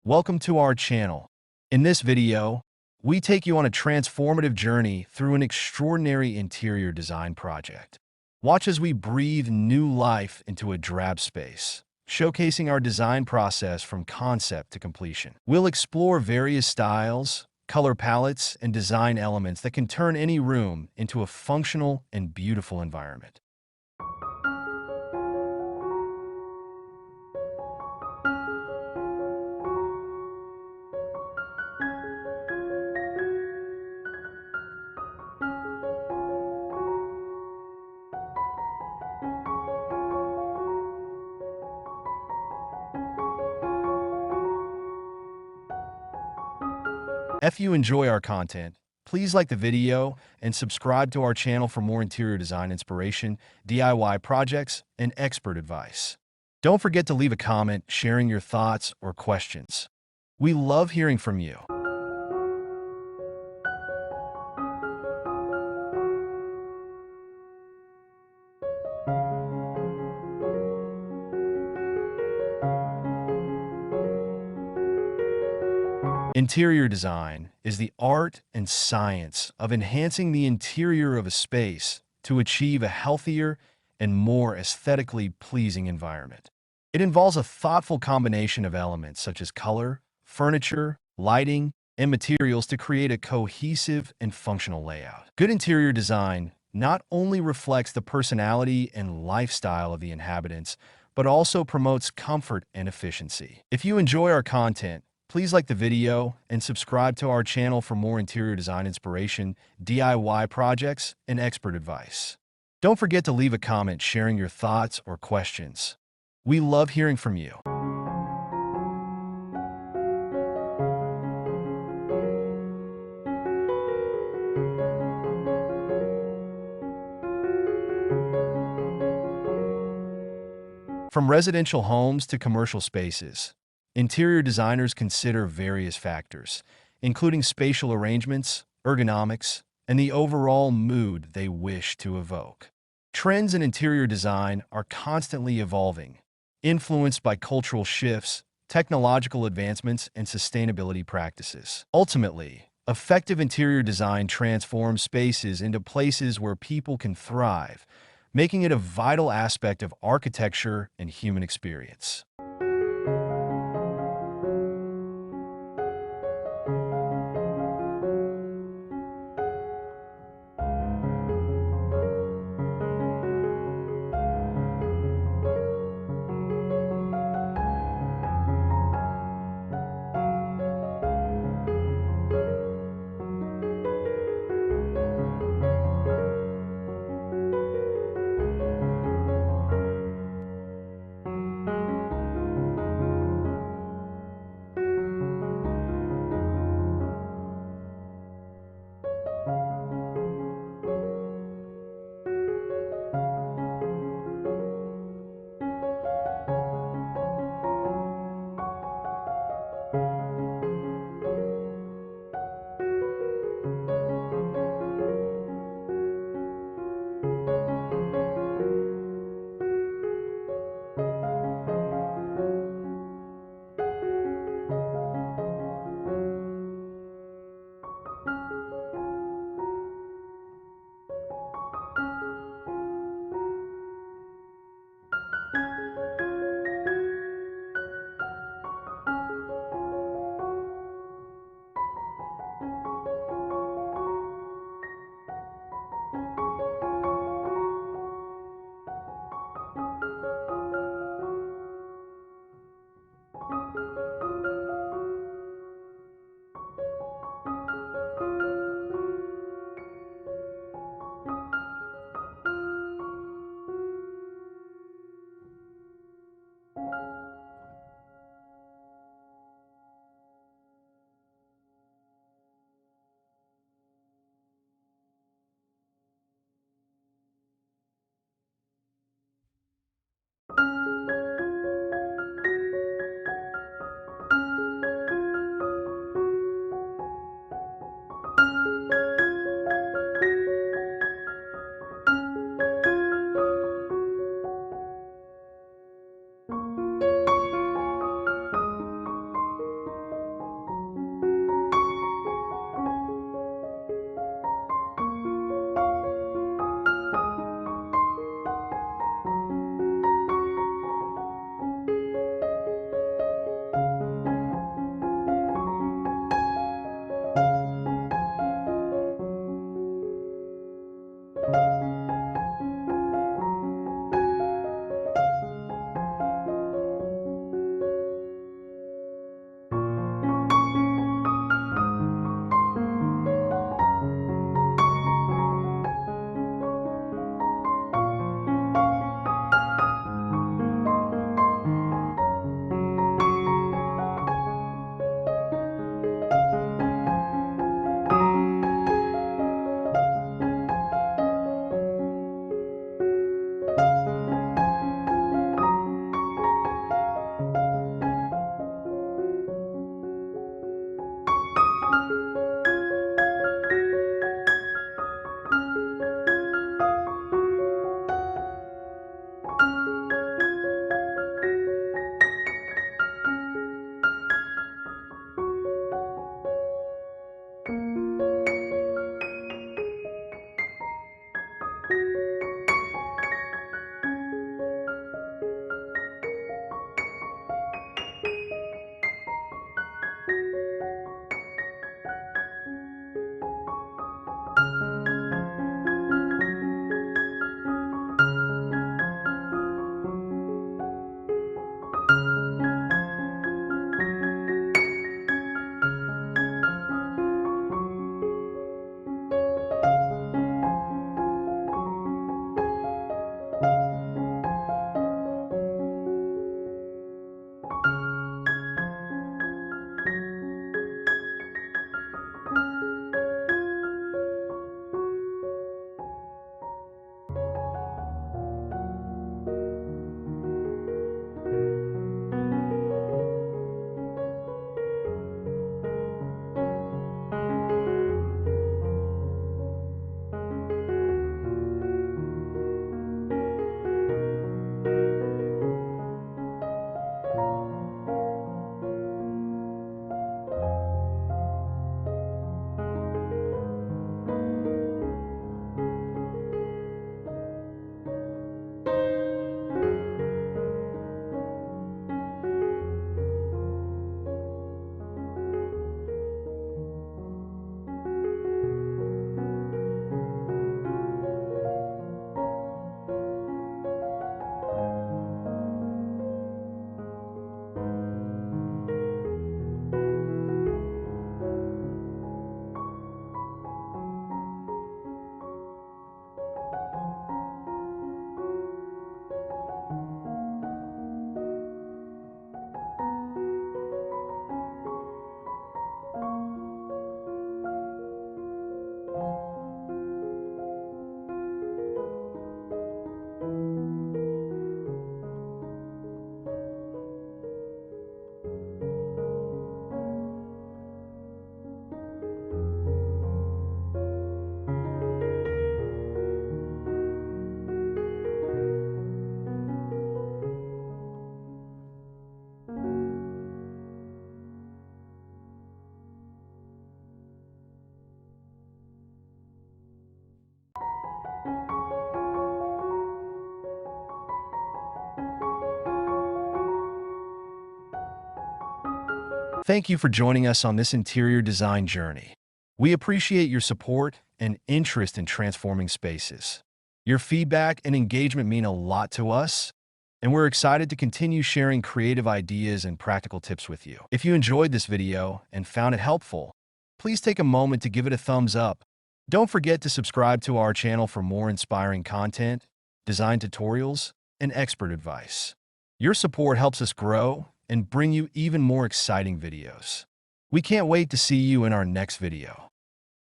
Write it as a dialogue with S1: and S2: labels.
S1: Welcome to our channel. In this video, we take you on a transformative journey through an extraordinary interior design project. Watch as we breathe new life into a drab space, showcasing our design process from concept to completion. We'll explore various styles, color palettes, and design elements that can turn any room into a functional and beautiful environment. If you enjoy our content, please like the video and subscribe to our channel for more interior design inspiration, DIY projects, and expert advice. Don't forget to leave a comment sharing your thoughts or questions. We love hearing from you. Interior design is the art and science of enhancing the interior of a space to achieve a healthier and more aesthetically pleasing environment. It involves a thoughtful combination of elements such as color, furniture, lighting, and materials to create a cohesive and functional layout. Good interior design not only reflects the personality and lifestyle of the inhabitants, but also promotes comfort and efficiency. If you enjoy our content, please like the video and subscribe to our channel for more interior design inspiration, DIY projects, and expert advice. Don't forget to leave a comment sharing your thoughts or questions. We love hearing from you. From residential homes to commercial spaces, interior designers consider various factors, including spatial arrangements, ergonomics, and the overall mood they wish to evoke. Trends in interior design are constantly evolving, influenced by cultural shifts, technological advancements, and sustainability practices. Ultimately, effective interior design transforms spaces into places where people can thrive, making it a vital aspect of architecture and human experience. Thank you for joining us on this interior design journey. We appreciate your support and interest in transforming spaces. Your feedback and engagement mean a lot to us, and we're excited to continue sharing creative ideas and practical tips with you. If you enjoyed this video and found it helpful, please take a moment to give it a thumbs up. Don't forget to subscribe to our channel for more inspiring content, design tutorials, and expert advice. Your support helps us grow and bring you even more exciting videos. We can't wait to see you in our next video.